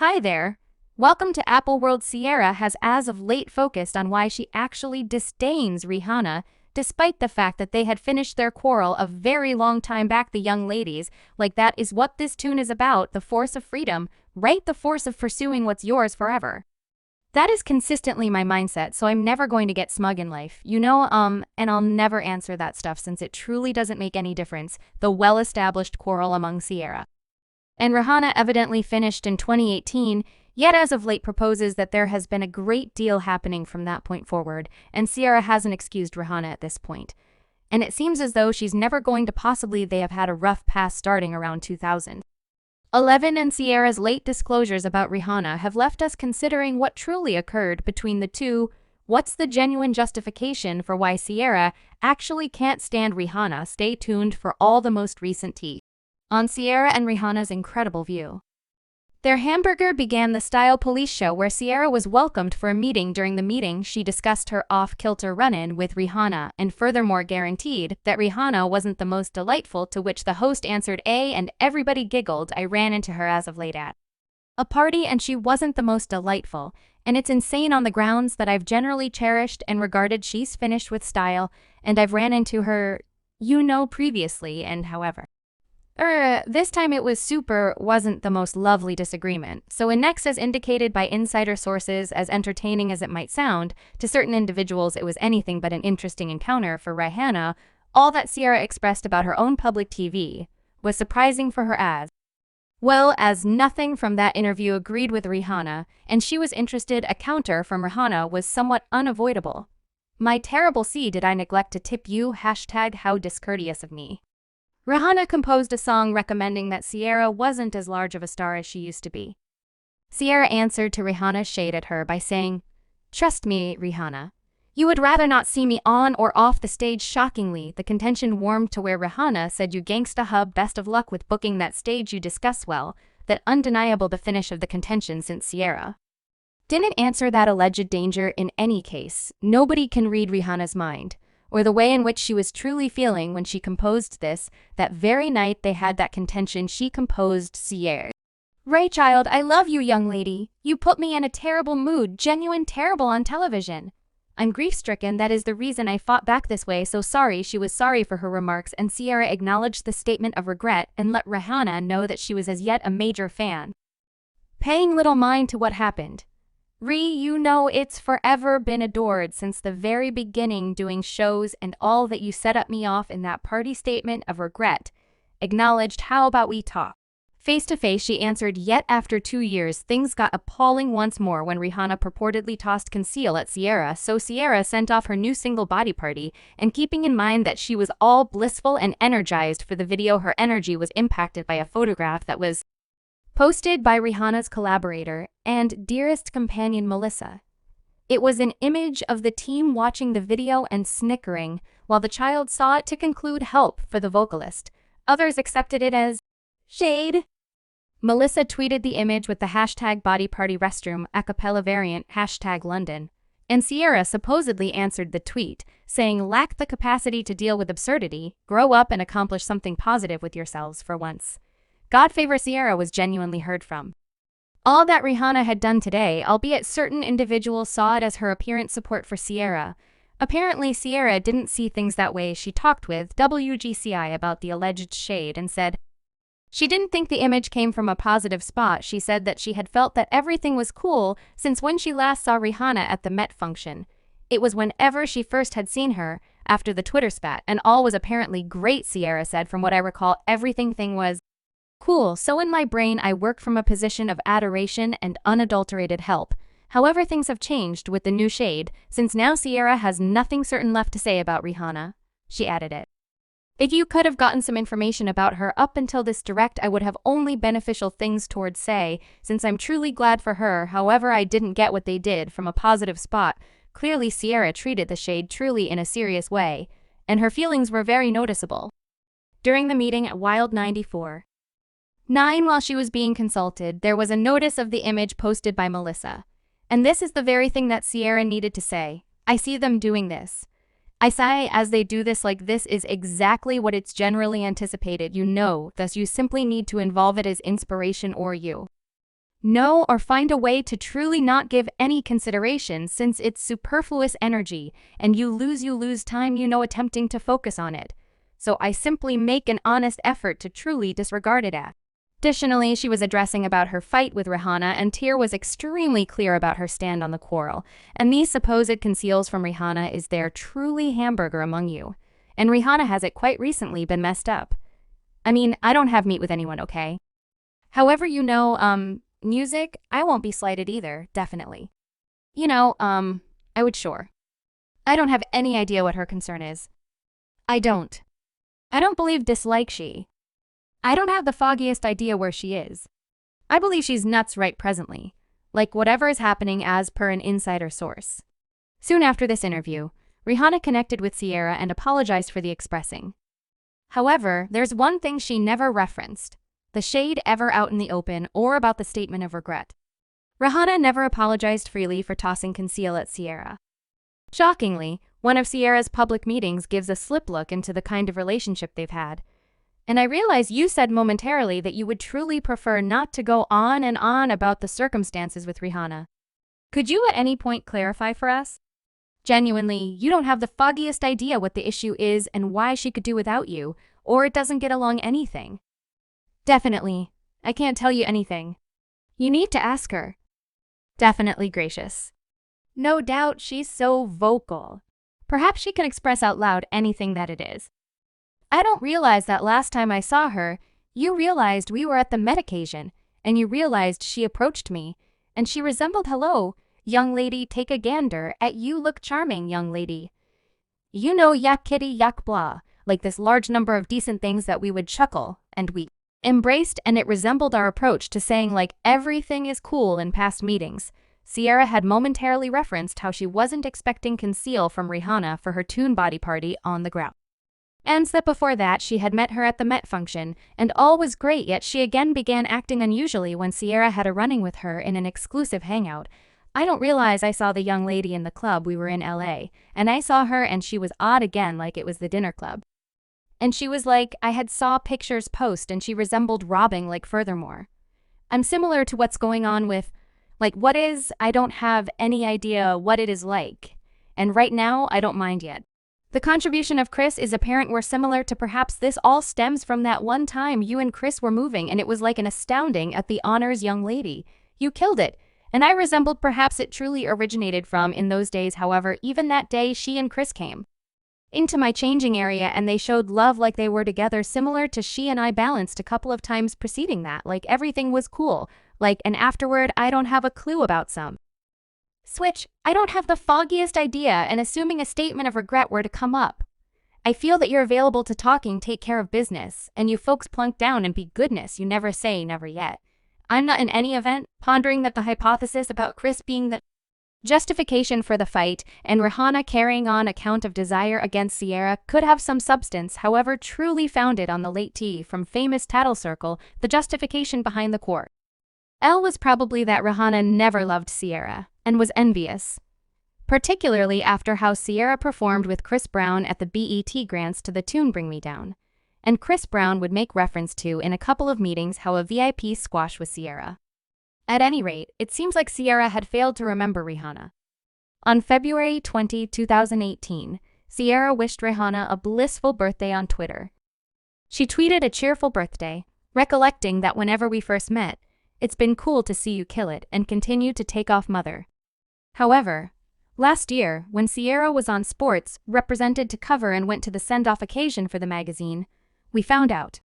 Hi there. Welcome to Apple World. Ciara has as of late focused on why she actually disdains Rihanna, despite the fact that they had finished their quarrel a very long time back. The young ladies, like that is what this tune is about, the force of freedom, right? The force of pursuing what's yours forever. That is consistently my mindset, so I'm never going to get smug in life, and I'll never answer that stuff since it truly doesn't make any difference, the well-established quarrel among Ciara and Rihanna evidently finished in 2018, yet as of late proposes that there has been a great deal happening from that point forward, and Ciara hasn't excused Rihanna at this point. And it seems as though she's never going to possibly. They have had a rough past starting around 2011, and Ciara's late disclosures about Rihanna have left us considering what truly occurred between the two. What's the genuine justification for why Ciara actually can't stand Rihanna? Stay tuned for all the most recent tea on Ciara and Rihanna's incredible view. Their hamburger began the Style Police show, where Ciara was welcomed for a meeting. During the meeting, she discussed her off-kilter run-in with Rihanna and furthermore guaranteed that Rihanna wasn't the most delightful, to which the host answered, and everybody giggled. I ran into her as of late at a party and she wasn't the most delightful, and it's insane on the grounds that I've generally cherished and regarded. She's finished with style, and I've ran into her, previously, and however. This time it wasn't the most lovely disagreement. So in next, as indicated by insider sources, as entertaining as it might sound, to certain individuals it was anything but an interesting encounter. For Rihanna, all that Ciara expressed about her own public TV was surprising for her, as well as nothing from that interview agreed with Rihanna, and she was interested. A counter from Rihanna was somewhat unavoidable. My terrible C, did I neglect to tip you? # how discourteous of me. Rihanna composed a song recommending that Ciara wasn't as large of a star as she used to be. Ciara answered to Rihanna's shade at her by saying, "Trust me, Rihanna. You would rather not see me on or off the stage." Shockingly, the contention warmed to where Rihanna said, "You gangsta hub, best of luck with booking that stage you discuss." Well, that undeniable the finish of the contention, since Ciara didn't answer that alleged danger. In any case, nobody can read Rihanna's mind, or the way in which she was truly feeling when she composed this. That very night they had that contention, she composed, "Ciara, right child, I love you, young lady. You put me in a terrible mood, genuine terrible on television. I'm grief-stricken, that is the reason I fought back this way, so sorry." She was sorry for her remarks, and Ciara acknowledged the statement of regret and let Rihanna know that she was as yet a major fan, paying little mind to what happened. It's forever been adored since the very beginning, doing shows and all that. You set up me off in that party." Statement of regret acknowledged. How about we talk face to face? She answered. Yet after 2 years, things got appalling once more when Rihanna purportedly tossed conceal at Ciara. So Ciara sent off her new single Body Party, and keeping in mind that she was all blissful and energized for the video, her energy was impacted by a photograph that was posted by Rihanna's collaborator and dearest companion Melissa. It was an image of the team watching the video and snickering while the child saw it. To conclude, help for the vocalist. Others accepted it as shade. Melissa tweeted the image with the #BodyPartyRestroom a cappella variant #London, and Ciara supposedly answered the tweet, saying, "Lack the capacity to deal with absurdity, grow up and accomplish something positive with yourselves for once." God favor. Ciara was genuinely heard from all that Rihanna had done today, albeit certain individuals saw it as her apparent support for Ciara. Apparently, Ciara didn't see things that way. She talked with WGCI about the alleged shade and said she didn't think the image came from a positive spot. She said that she had felt that everything was cool since when she last saw Rihanna at the Met function. It was whenever she first had seen her, after the Twitter spat, and all was apparently great. Ciara said, "From what I recall, everything was cool, so in my brain I work from a position of adoration and unadulterated help. However, things have changed with the new shade, since now Ciara has nothing certain left to say about Rihanna." She added it. "If you could have gotten some information about her up until this direct, I would have only beneficial things towards say, since I'm truly glad for her. However, I didn't get what they did from a positive spot." Clearly, Ciara treated the shade truly in a serious way, and her feelings were very noticeable. During the meeting at Wild 94.9, while she was being consulted, there was a notice of the image posted by Melissa. And this is the very thing that Ciara needed to say. "I see them doing this. I say as they do this, like this is exactly what it's generally anticipated, thus you simply need to involve it as inspiration, or you know or find a way to truly not give any consideration since it's superfluous energy and you lose time attempting to focus on it. So I simply make an honest effort to truly disregard it at. Additionally, she was addressing about her fight with Rihanna, and Ciara was extremely clear about her stand on the quarrel, and these supposed conceals from Rihanna is there truly hamburger among you. And Rihanna has it quite recently been messed up. I mean, I don't have meat with anyone, okay? However, music, I won't be slighted either, definitely. I would sure. I don't have any idea what her concern is. I don't believe dislike she. I don't have the foggiest idea where she is. I believe she's nuts right presently, like whatever is happening as per an insider source. Soon after this interview, Rihanna connected with Ciara and apologized for the expressing. However, there's one thing she never referenced, the shade ever out in the open or about the statement of regret. Rihanna never apologized freely for tossing conceal at Ciara. Shockingly, one of Ciara's public meetings gives a slip look into the kind of relationship they've had. And I realize you said momentarily that you would truly prefer not to go on and on about the circumstances with Rihanna. Could you at any point clarify for us? Genuinely, you don't have the foggiest idea what the issue is and why she could do without you, or it doesn't get along anything. Definitely. I can't tell you anything. You need to ask her. Definitely gracious. No doubt she's so vocal. Perhaps she can express out loud anything that it is. I don't realize that last time I saw her, you realized we were at the Met occasion, and you realized she approached me, and she resembled hello, young lady take a gander at you look charming young lady. Yak kitty yak blah, like this large number of decent things that we would chuckle, and we embraced, and it resembled our approach to saying like everything is cool in past meetings. Ciara had momentarily referenced how she wasn't expecting conceal from Rihanna for her Tune Body party on the ground. And that before that she had met her at the Met function, and all was great, yet she again began acting unusually when Ciara had a running with her in an exclusive hangout. I don't realize I saw the young lady in the club we were in LA, and I saw her and she was odd again like it was the dinner club. And she was like, I had saw pictures post and she resembled robbing like furthermore. I'm similar to what's going on with, I don't have any idea what it is like. And right now, I don't mind yet. The contribution of Chris is apparent we're similar to perhaps this all stems from that one time you and Chris were moving and it was like an astounding at the honors young lady. You killed it. And I resembled perhaps it truly originated from in those days. However, even that day she and Chris came into my changing area and they showed love like they were together, similar to she and I balanced a couple of times preceding that, like everything was cool, and afterward I don't have a clue about some switch. I don't have the foggiest idea, and assuming a statement of regret were to come up, I feel that you're available to talking, take care of business, and you folks plunk down and be goodness, you never say never yet. I'm not in any event pondering that the hypothesis about Chris being the justification for the fight and Rihanna carrying on account of desire against Ciara could have some substance, however truly founded on the late tea from famous tattle circle, the justification behind the court was probably that Rihanna never loved Ciara and was envious, particularly after how Ciara performed with Chris Brown at the BET Grants to the tune Bring Me Down. And Chris Brown would make reference to in a couple of meetings how a VIP squash with Ciara. At any rate, it seems like Ciara had failed to remember Rihanna. On February 20, 2018, Ciara wished Rihanna a blissful birthday on Twitter. She tweeted a cheerful birthday, recollecting that whenever we first met, it's been cool to see you kill it and continue to take off mother. However, last year, when Ciara was on Sports, represented to cover and went to the send-off occasion for the magazine, we found out